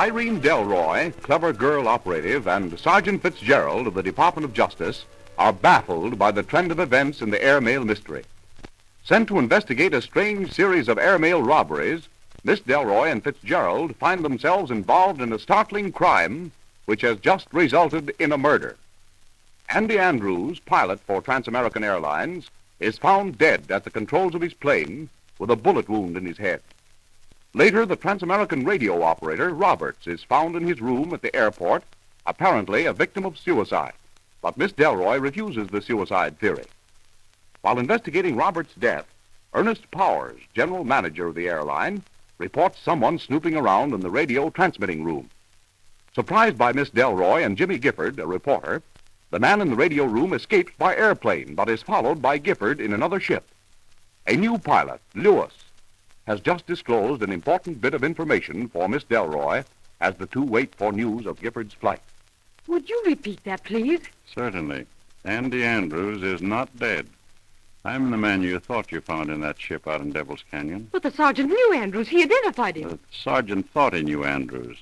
Irene Delroy, clever girl operative, and Sergeant Fitzgerald of the Department of Justice are baffled by the trend of events in the airmail mystery. Sent to investigate a strange series of airmail robberies, Miss Delroy and Fitzgerald find themselves involved in a startling crime which has just resulted in a murder. Andy Andrews, pilot for Trans-American Airlines, is found dead at the controls of his plane with a bullet wound in his head. Later, the Trans-American radio operator, Roberts, is found in his room at the airport, apparently a victim of suicide. But Miss Delroy refuses the suicide theory. While investigating Roberts' death, Ernest Powers, general manager of the airline, reports someone snooping around in the radio transmitting room. Surprised by Miss Delroy and Jimmy Gifford, a reporter, the man in the radio room escapes by airplane, but is followed by Gifford in another ship. A new pilot, Lewis, has just disclosed an important bit of information for Miss Delroy as the two wait for news of Gifford's flight. Would you repeat that, please? Certainly. Andy Andrews is not dead. I'm the man you thought you found in that ship out in Devil's Canyon. But the sergeant knew Andrews. He identified him. The sergeant thought he knew Andrews.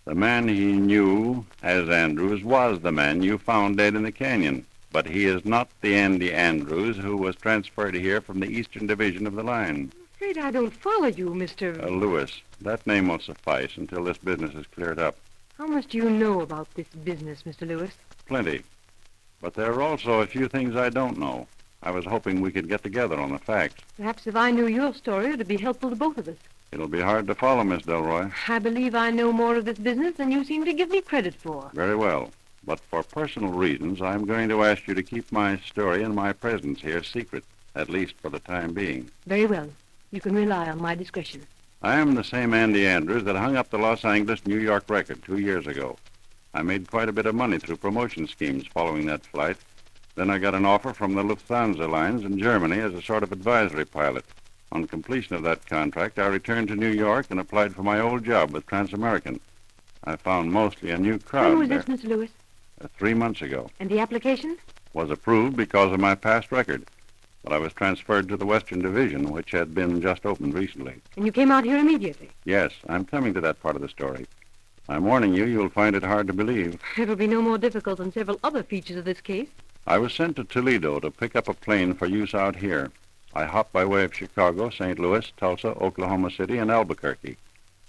The man he knew as Andrews was the man you found dead in the canyon. But he is not the Andy Andrews who was transferred here from the Eastern Division of the line. I'm afraid I don't follow you, Mr. Lewis. That name will suffice until this business is cleared up. How much do you know about this business, Mr. Lewis? Plenty. But there are also a few things I don't know. I was hoping we could get together on the facts. Perhaps if I knew your story, it would be helpful to both of us. It'll be hard to follow, Miss Delroy. I believe I know more of this business than you seem to give me credit for. Very well. But for personal reasons, I'm going to ask you to keep my story and my presence here secret, at least for the time being. Very well. You can rely on my discretion. I am the same Andy Andrews that hung up the Los Angeles-New York record 2 years ago. I made quite a bit of money through promotion schemes following that flight. Then I got an offer from the Lufthansa Lines in Germany as a sort of advisory pilot. On completion of that contract, I returned to New York and applied for my old job with Trans-American. I found mostly a new crowd When was there. this, Mr. Lewis? 3 months ago. And the application? Was approved because of my past record. But I was transferred to the Western Division, which had been just opened recently. And you came out here immediately? Yes, I'm coming to that part of the story. I'm warning you, you'll find it hard to believe. It'll be no more difficult than several other features of this case. I was sent to Toledo to pick up a plane for use out here. I hopped by way of Chicago, St. Louis, Tulsa, Oklahoma City, and Albuquerque.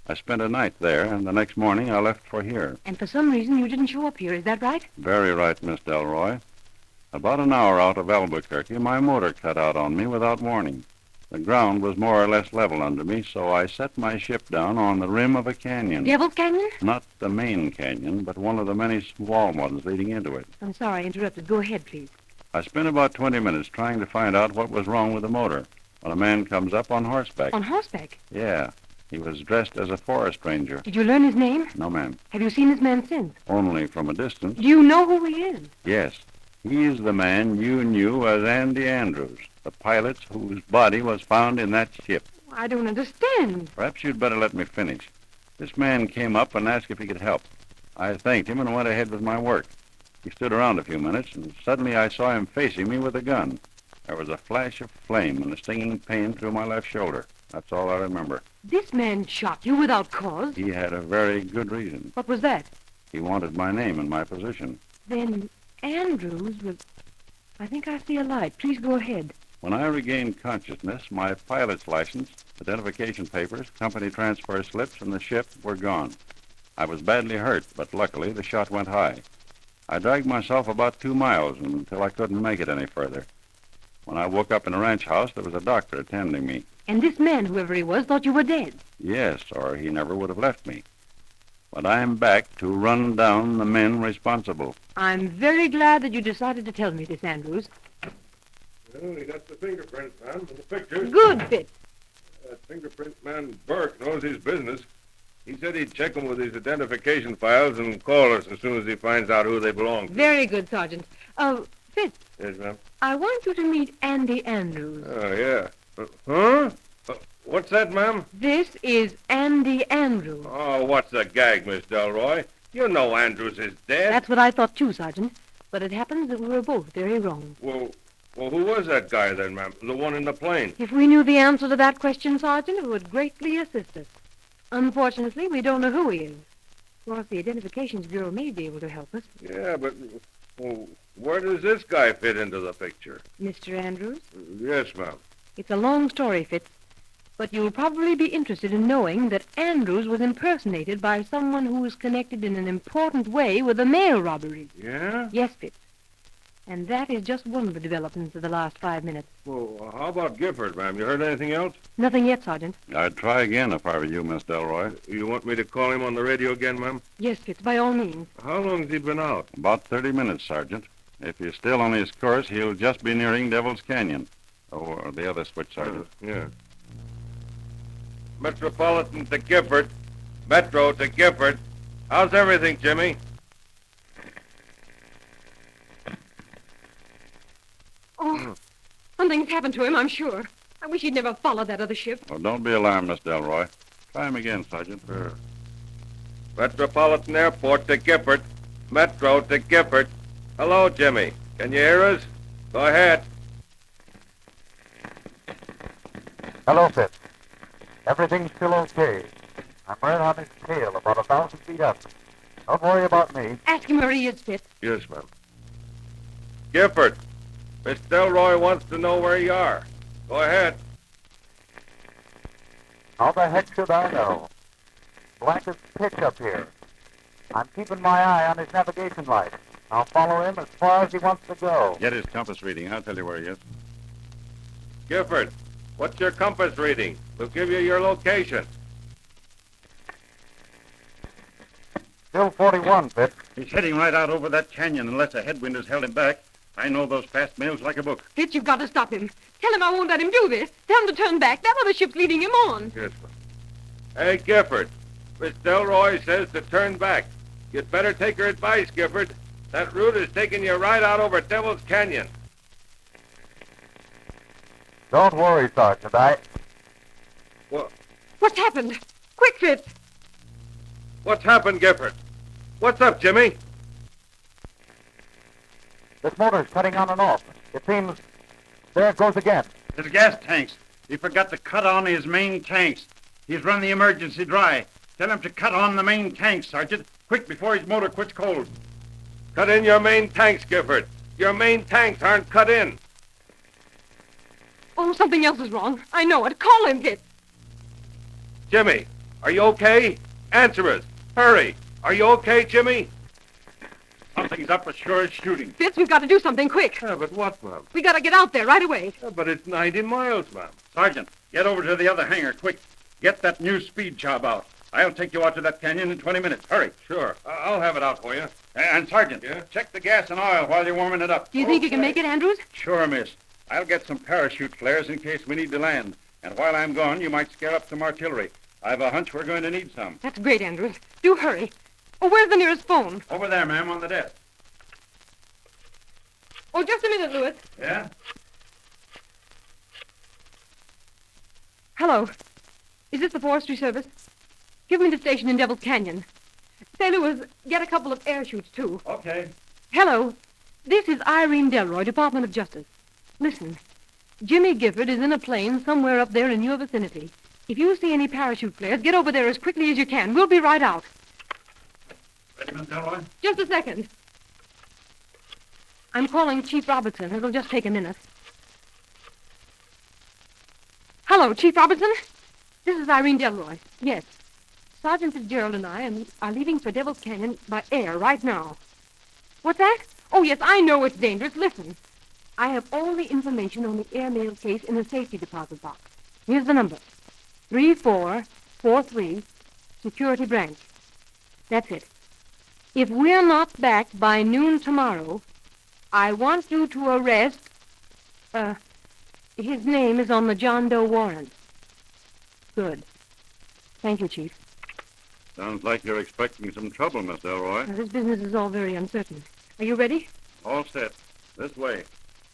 I spent a night there, and the next morning I left for here. And for some reason you didn't show up here, is that right? Very right, Miss Delroy. About an hour out of Albuquerque, my motor cut out on me without warning. The ground was more or less level under me, so I set my ship down on the rim of a canyon. Devil's Canyon? Not the main canyon, but one of the many small ones leading into it. I'm sorry I interrupted. Go ahead, please. I spent about 20 minutes trying to find out what was wrong with the motor when a man comes up on horseback. On horseback? Yeah. He was dressed as a forest ranger. Did you learn his name? No, ma'am. Have you seen this man since? Only from a distance. Do you know who he is? Yes. He's the man you knew as Andy Andrews, the pilot whose body was found in that ship. I don't understand. Perhaps you'd better let me finish. This man came up and asked if he could help. I thanked him and went ahead with my work. He stood around a few minutes, and suddenly I saw him facing me with a gun. There was a flash of flame and a stinging pain through my left shoulder. That's all I remember. This man shot you without cause? He had a very good reason. What was that? He wanted my name and my position. Then Andrews was... I think I see a light. Please go ahead. When I regained consciousness, my pilot's license, identification papers, company transfer slips, and the ship were gone. I was badly hurt, but luckily the shot went high. I dragged myself about 2 miles until I couldn't make it any further. When I woke up in a ranch house, there was a doctor attending me. And this man, whoever he was, thought you were dead. Yes, or he never would have left me. But I'm back to run down the men responsible. I'm very glad that you decided to tell me this, Andrews. Well, he got the fingerprints, ma'am, in the pictures. Good, Fitz. That fingerprint man, Burke, knows his business. He said he'd check them with his identification files and call us as soon as he finds out who they belong to. Very good, Sergeant. Fitz, Yes, ma'am. I want you to meet Andy Andrews. Oh, yeah. Huh? What's that, ma'am? This is Andy Andrews. Oh, what's the gag, Miss Delroy? You know Andrews is dead. That's what I thought, too, Sergeant. But it happens that we were both very wrong. Well, who was that guy then, ma'am? The one in the plane? If we knew the answer to that question, Sergeant, it would greatly assist us. Unfortunately, we don't know who he is. Of course, the Identifications Bureau may be able to help us. Yeah, but where does this guy fit into the picture? Mr. Andrews? Yes, ma'am. It's a long story, Fitz. But you'll probably be interested in knowing that Andrews was impersonated by someone who was connected in an important way with a mail robbery. Yeah? Yes, Fitz. And that is just one of the developments of the last 5 minutes. Well, how about Gifford, ma'am? You heard anything else? Nothing yet, Sergeant. I'd try again if I were you, Miss Delroy. You want me to call him on the radio again, ma'am? Yes, Fitz, by all means. How long has he been out? About 30 minutes, Sergeant. If he's still on his course, he'll just be nearing Devil's Canyon. Or the other switch, Sergeant. Yeah. Metropolitan to Gifford. Metro to Gifford. How's everything, Jimmy? Oh, something's happened to him, I'm sure. I wish he'd never followed that other ship. Well, don't be alarmed, Miss Delroy. Try him again, Sergeant. Metropolitan Airport to Gifford. Metro to Gifford. Hello, Jimmy. Can you hear us? Go ahead. Hello, Fitz. Everything's still okay. I'm right on his tail, about 1,000 feet up. Don't worry about me. Ask him where he is, Fitz. Yes, ma'am. Gifford. Miss Delroy wants to know where you are. Go ahead. How the heck should I know? Black as pitch up here. I'm keeping my eye on his navigation light. I'll follow him as far as he wants to go. Get his compass reading. I'll tell you where he is. Gifford, what's your compass reading? We'll give you your location. Still 41, Fitz. He's heading right out over that canyon unless a headwind has held him back. I know those fast mails like a book. Fitz, you've got to stop him. Tell him I won't let him do this. Tell him to turn back. That other ship's leading him on. Yes, ma'am. Hey, Gifford, Miss Delroy says to turn back. You'd better take her advice, Gifford. That route is taking you right out over Devil's Canyon. Don't worry, Sergeant. What's happened? Quick, Fitz. What's happened, Gifford? What's up, Jimmy? This motor's cutting on and off. It seems... There it goes again. His gas tanks. He forgot to cut on his main tanks. He's run the emergency dry. Tell him to cut on the main tanks, Sergeant. Quick, before his motor quits cold. Cut in your main tanks, Gifford. Your main tanks aren't cut in. Oh, something else is wrong. I know it. Call him, Fitz. Jimmy, are you okay? Answer us. Hurry. Are you okay, Jimmy? Something's up as sure as shooting. Fitz, we've got to do something quick. Yeah, but what, ma'am? We got to get out there right away. Yeah, but it's 90 miles, ma'am. Sergeant, get over to the other hangar, quick. Get that new speed job out. I'll take you out to that canyon in 20 minutes. Hurry. Sure. I'll have it out for you. And Sergeant, Yeah? check the gas and oil while you're warming it up. Do you think you can make it, Andrews? Sure, miss. I'll get some parachute flares in case we need to land. And while I'm gone, you might scare up some artillery. I've a hunch we're going to need some. That's great, Andrews. Do hurry. Oh, where's the nearest phone? Over there, ma'am, on the desk. Oh, just a minute, Louis. Yeah? Hello. Is this the Forestry Service? Give me the station in Devil's Canyon. Say, Lewis, get a couple of air chutes, too. Okay. Hello. This is Irene Delroy, Department of Justice. Listen, Jimmy Gifford is in a plane somewhere up there in your vicinity. If you see any parachute flares, get over there as quickly as you can. We'll be right out. Ready, Miss Delroy? Just a second. I'm calling Chief Robertson. It'll just take a minute. Hello, Chief Robertson. This is Irene Delroy. Yes. Sergeant Fitzgerald and I are leaving for Devil's Canyon by air right now. What's that? Oh, yes, I know it's dangerous. Listen. I have all the information on the airmail case in the safety deposit box. Here's the number. 3443, Security Branch. That's it. If we're not back by noon tomorrow, I want you to arrest... his name is on the John Doe warrant. Good. Thank you, Chief. Sounds like you're expecting some trouble, Miss Delroy. Now, this business is all very uncertain. Are you ready? All set. This way.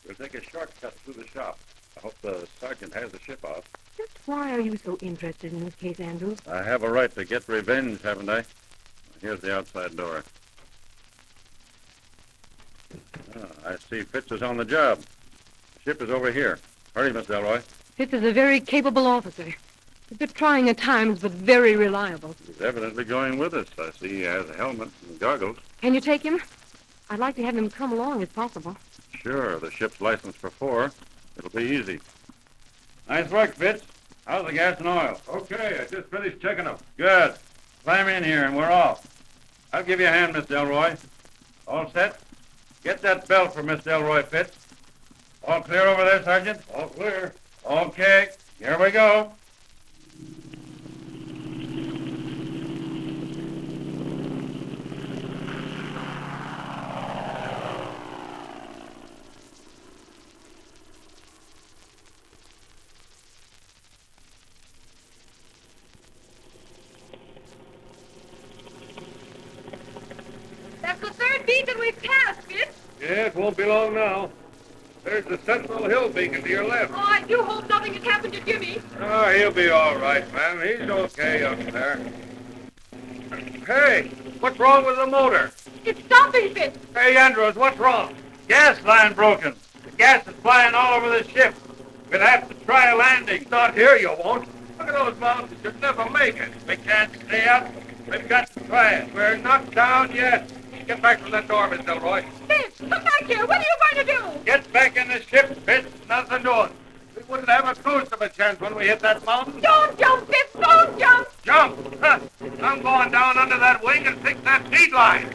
We'll take a shortcut through the shop. I hope the sergeant has the ship out. Just why are you so interested in this case, Andrews? I have a right to get revenge, haven't I? Here's the outside door. I see Fitz is on the job. The ship is over here. Hurry, Miss Delroy. Fitz is a very capable officer. A bit trying at times, but very reliable. He's evidently going with us. I see he has a helmet and goggles. Can you take him? I'd like to have him come along if possible. Sure, the ship's licensed for 4. It'll be easy. Nice work, Fitz. How's the gas and oil? Okay, I just finished checking them. Good. Climb in here and we're off. I'll give you a hand, Miss Delroy. All set? Get that belt for Miss Delroy, Fitz. All clear over there, Sergeant? All clear. Okay, here we go. That's the third beat that we've passed, Fitz. Yeah, it won't be long now. There's the Sentinel Hill beacon to your left. Oh, I do hope nothing has happened to Jimmy. Oh, he'll be all right, man. He's okay up there. Hey, what's wrong with the motor? It's stopping, Fitz. Hey, Andrews, what's wrong? Gas line broken. The gas is flying all over the ship. We'll have to try a landing. Not here, you won't. Look at those mountains. You'll never make it. We can't stay up. We've got to try it. We're not down yet. Get back from that door, Miss Delroy. Fitz, come back here. What are you going to do? Get back in the ship, Fitz. Nothing doing. We wouldn't have a cruise of a chance when we hit that mountain. Don't jump, Fitz. Don't jump. Jump! Huh. I'm going down under that wing and fix that feed line.